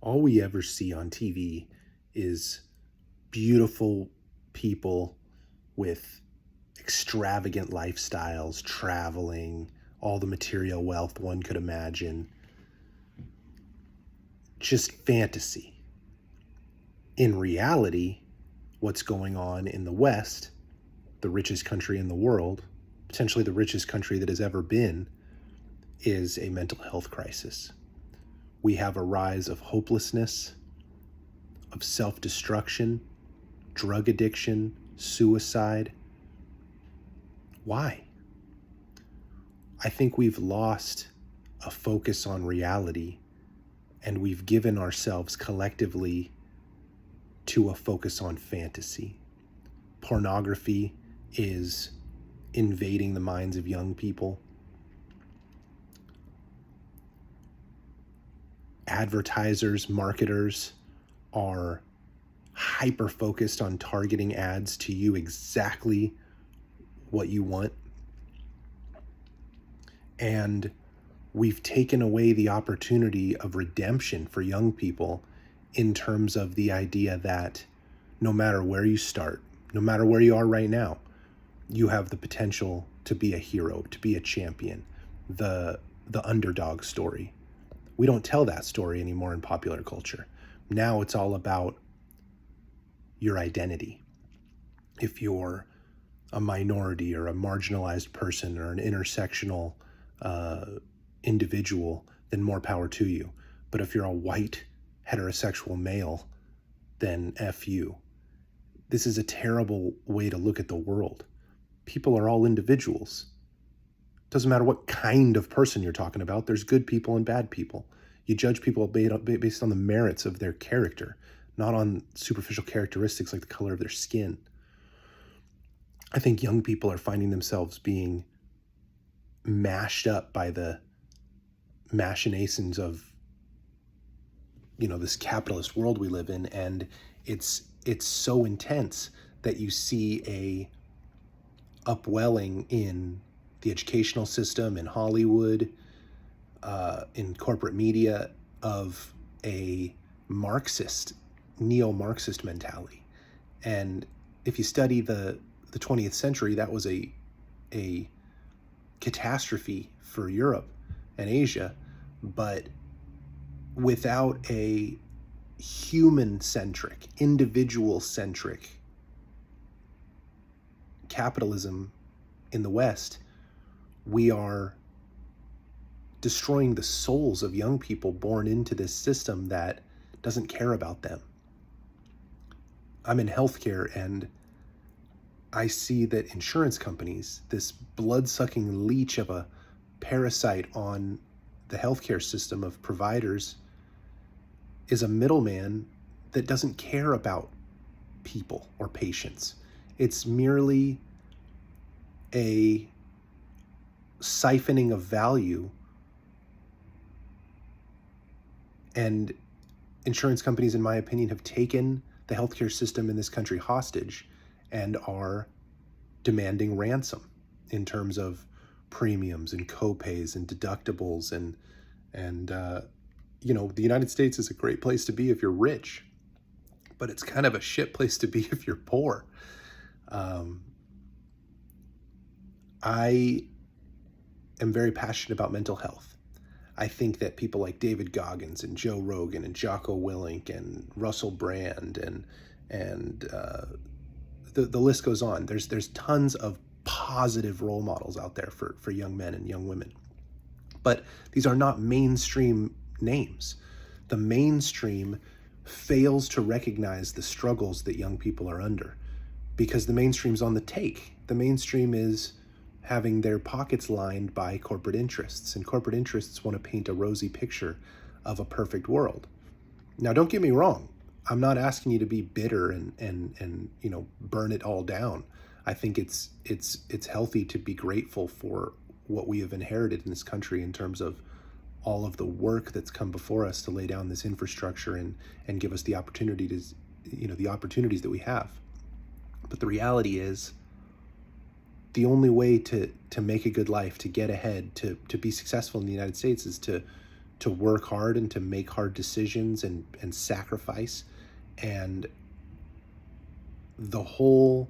all we ever see on TV is beautiful people with extravagant lifestyles, traveling, all the material wealth one could imagine. Just fantasy. In reality, what's going on in the West, the richest country in the world, potentially the richest country that has ever been, is a mental health crisis. We have a rise of hopelessness, of self-destruction, drug addiction, suicide. Why? I think we've lost a focus on reality, and we've given ourselves collectively to a focus on fantasy. Pornography is invading the minds of young people. Advertisers, marketers are hyper-focused on targeting ads to you exactly what you want. And we've taken away the opportunity of redemption for young people in terms of the idea that no matter where you start, no matter where you are right now, you have the potential to be a hero, to be a champion, the underdog story. We don't tell that story anymore in popular culture. Now it's all about your identity. If you're a minority or a marginalized person or an intersectional individual, then more power to you. But if you're a white heterosexual male, then F you. This is a terrible way to look at the world. People are all individuals. Doesn't matter what kind of person you're talking about. There's good people and bad people. You judge people based on the merits of their character, not on superficial characteristics like the color of their skin. I think young people are finding themselves being mashed up by the machinations of, this capitalist world we live in, and it's so intense that you see a upwelling in the educational system, in Hollywood, in corporate media, of a Marxist, neo-Marxist mentality. And if you study the 20th century, that was a catastrophe for Europe and Asia, but without a human-centric, individual-centric capitalism in the West, we are destroying the souls of young people born into this system that doesn't care about them. I'm in healthcare, and I see that insurance companies, this blood-sucking leech of a parasite on the healthcare system of providers, is a middleman that doesn't care about people or patients. It's merely a siphoning of value, and insurance companies, in my opinion, have taken the healthcare system in this country hostage and are demanding ransom in terms of premiums and copays and deductibles and the United States is a great place to be if you're rich, but it's kind of a shit place to be if you're poor. I am very passionate about mental health. I think that people like David Goggins and Joe Rogan and Jocko Willink and Russell Brand and the list goes on. There's tons of positive role models out there for young men and young women. But these are not mainstream names. The mainstream fails to recognize the struggles that young people are under because the mainstream's on the take. The mainstream is having their pockets lined by corporate interests, and corporate interests want to paint a rosy picture of a perfect world. Now, don't get me wrong. I'm not asking you to be bitter and burn it all down. I think it's healthy to be grateful for what we have inherited in this country in terms of all of the work that's come before us to lay down this infrastructure and give us the opportunity to, the opportunities that we have. But the reality is, the only way to make a good life, to get ahead, to be successful in the United States is to to work hard and to make hard decisions and sacrifice. And the whole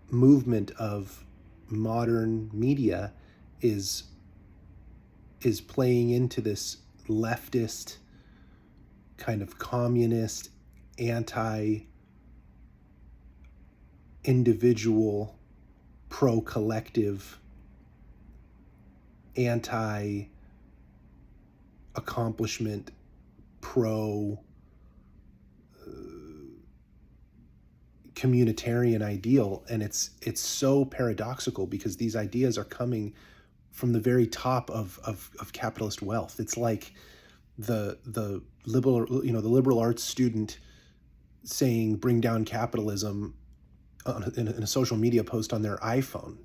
movement of modern media is playing into this leftist kind of communist, anti-individual, pro-collective, anti-accomplishment, pro communitarian ideal. And it's so paradoxical, because these ideas are coming from the very top of capitalist wealth. It's like the liberal, the liberal arts student saying bring down capitalism in a social media post on their iPhone.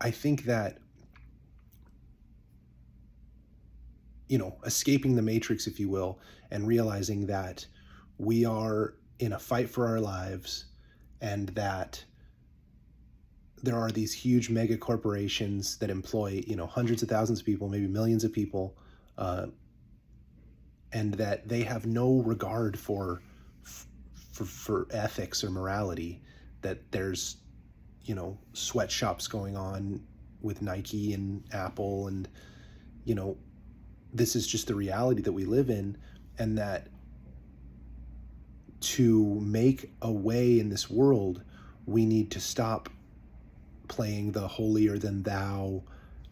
I think that, escaping the matrix, if you will, and realizing that we are in a fight for our lives, and that there are these huge mega corporations that employ, hundreds of thousands of people, maybe millions of people, and that they have no regard for ethics or morality. That there's, sweatshops going on with Nike and Apple, and this is just the reality that we live in, and that to make a way in this world, we need to stop playing the holier than thou,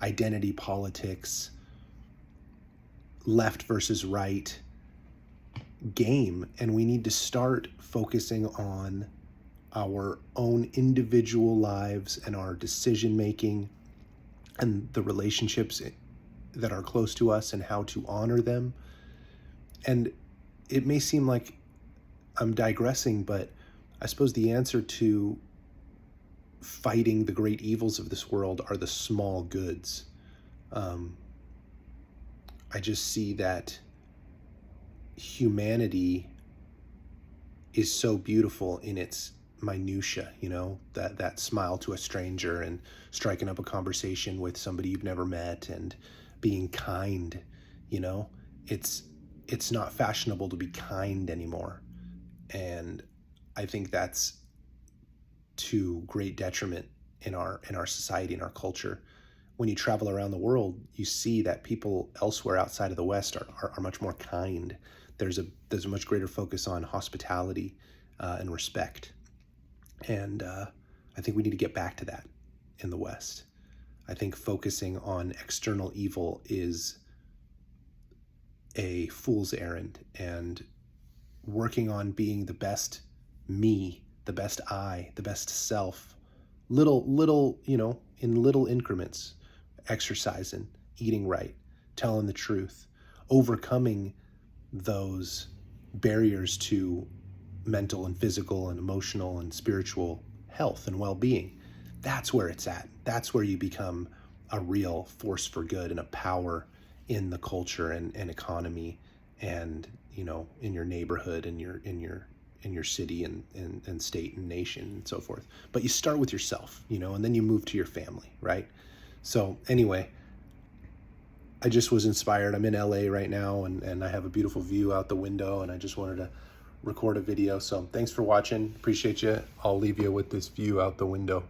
identity politics, left versus right game, and we need to start focusing on our own individual lives and our decision making and the relationships that are close to us and how to honor them. And it may seem like I'm digressing, but I suppose the answer to fighting the great evils of this world are the small goods. I just see that humanity is so beautiful in its minutia, that smile to a stranger, and striking up a conversation with somebody you've never met, and being kind. It's not fashionable to be kind anymore, and I think that's to great detriment in our society, in our culture. When you travel around the world, you see that people elsewhere outside of the West are much more kind. There's a much greater focus on hospitality and respect, and I think we need to get back to that in the West. I think focusing on external evil is a fool's errand, and working on being the best me, the best I, the best self, little, in little increments, exercising, eating right, telling the truth, overcoming those barriers to mental and physical and emotional and spiritual health and well-being. That's where it's at. That's where you become a real force for good and a power in the culture and economy, and in your neighborhood and in your city and state and nation and so forth. But you start with yourself, and then you move to your family, right? So anyway, I just was inspired. I'm in LA right now, and I have a beautiful view out the window, and I just wanted to record a video. So thanks for watching. Appreciate you. I'll leave you with this view out the window.